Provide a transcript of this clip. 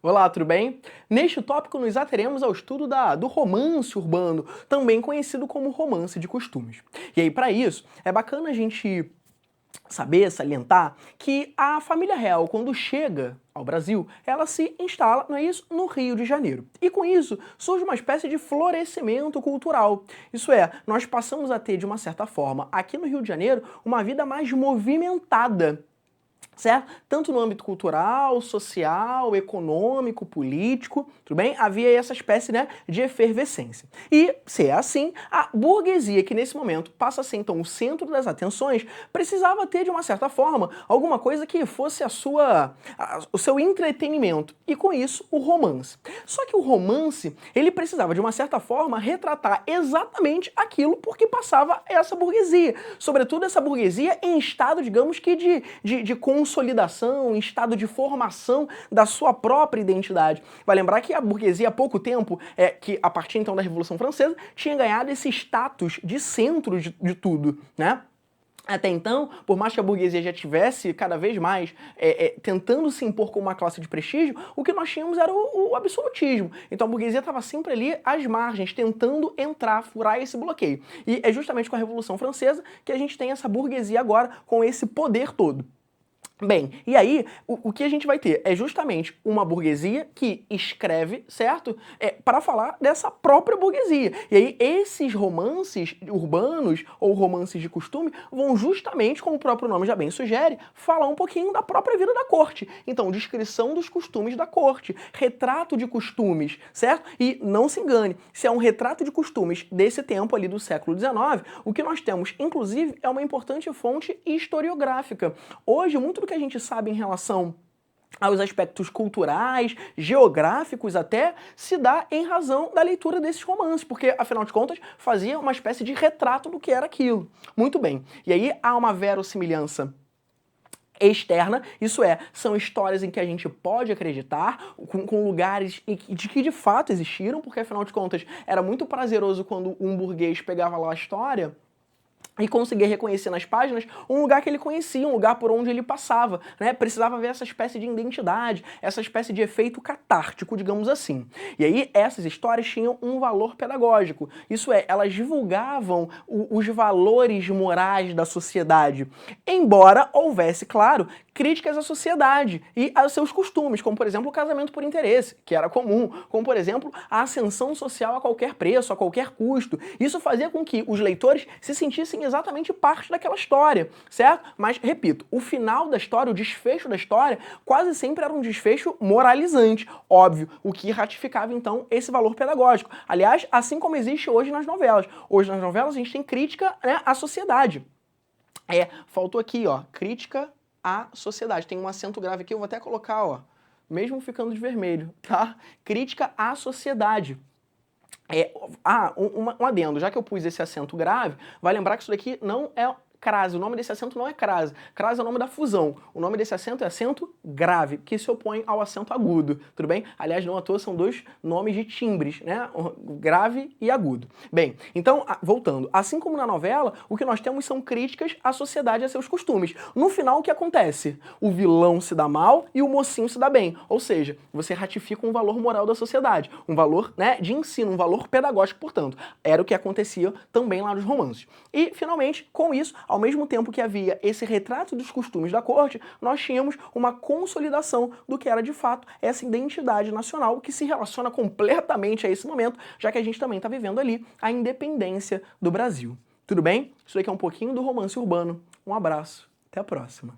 Olá, tudo bem? Neste tópico nos ateremos ao estudo do romance urbano, também conhecido como romance de costumes. E aí, para isso, é bacana a gente saber, salientar, que a família real, quando chega ao Brasil, ela se instala, não é isso, no Rio de Janeiro. E com isso surge uma espécie de florescimento cultural. Isso é, nós passamos a ter, de uma certa forma, aqui no Rio de Janeiro, uma vida mais movimentada, certo? Tanto no âmbito cultural, social, econômico, político, tudo bem? Havia aí essa espécie, né, de efervescência. E, se é assim, a burguesia, que nesse momento passa a ser então o centro das atenções, precisava ter, de uma certa forma, alguma coisa que fosse o seu entretenimento. E com isso, o romance. Só que o romance, ele precisava, de uma certa forma, retratar exatamente aquilo por que passava essa burguesia. Sobretudo essa burguesia em estado, digamos que, de consolidação, em estado de formação da sua própria identidade. Vai lembrar que a burguesia há pouco tempo, que a partir então da Revolução Francesa, tinha ganhado esse status de centro de tudo, né? Até então, por mais que a burguesia já tivesse cada vez mais tentando se impor como uma classe de prestígio, o que nós tínhamos era o absolutismo. Então a burguesia estava sempre ali às margens, tentando entrar, furar esse bloqueio. E é justamente com a Revolução Francesa que a gente tem essa burguesia agora com esse poder todo. Bem, e aí, o que a gente vai ter é justamente uma burguesia que escreve, certo? Para falar dessa própria burguesia. E aí, esses romances urbanos ou romances de costume vão justamente, como o próprio nome já bem sugere, falar um pouquinho da própria vida da corte. Então, descrição dos costumes da corte, retrato de costumes, certo? E não se engane, se é um retrato de costumes desse tempo ali do século XIX, o que nós temos, inclusive, é uma importante fonte historiográfica. Hoje, muito do que a gente sabe em relação aos aspectos culturais, geográficos até, se dá em razão da leitura desses romances, porque, afinal de contas, fazia uma espécie de retrato do que era aquilo. Muito bem. E aí há uma verossimilhança externa, isso é, são histórias em que a gente pode acreditar, com lugares de que de fato existiram, porque, afinal de contas, era muito prazeroso quando um burguês pegava lá a história e conseguir reconhecer nas páginas um lugar que ele conhecia, um lugar por onde ele passava, né? Precisava ver essa espécie de identidade, essa espécie de efeito catártico, digamos assim. E aí essas histórias tinham um valor pedagógico, isso é, elas divulgavam os valores morais da sociedade, embora houvesse, claro, críticas à sociedade e aos seus costumes, como por exemplo o casamento por interesse, que era comum, como por exemplo a ascensão social a qualquer preço, a qualquer custo. Isso fazia com que os leitores se sentissem exatamente parte daquela história, certo? Mas, repito, o final da história, o desfecho da história, quase sempre era um desfecho moralizante, óbvio, o que ratificava então esse valor pedagógico. Aliás, assim como existe hoje nas novelas. Hoje nas novelas a gente tem crítica, né, à sociedade. Faltou aqui, ó, crítica à sociedade. Tem um acento grave aqui, eu vou até colocar, ó, mesmo ficando de vermelho, tá? Crítica à sociedade. Um adendo, já que eu pus esse acento grave, vai lembrar que isso daqui não é crase, o nome desse acento não é crase. Crase é o nome da fusão. O nome desse acento é acento grave, que se opõe ao acento agudo, tudo bem? Aliás, não à toa são dois nomes de timbres, né? Grave e agudo. Bem, então, voltando. Assim como na novela, o que nós temos são críticas à sociedade e a seus costumes. No final, o que acontece? O vilão se dá mal e o mocinho se dá bem. Ou seja, você ratifica um valor moral da sociedade, um valor, né, de ensino, um valor pedagógico, portanto. Era o que acontecia também lá nos romances. E, finalmente, com isso, ao mesmo tempo que havia esse retrato dos costumes da corte, nós tínhamos uma consolidação do que era de fato essa identidade nacional que se relaciona completamente a esse momento, já que a gente também está vivendo ali a independência do Brasil. Tudo bem? Isso daqui é um pouquinho do romance urbano. Um abraço, até a próxima.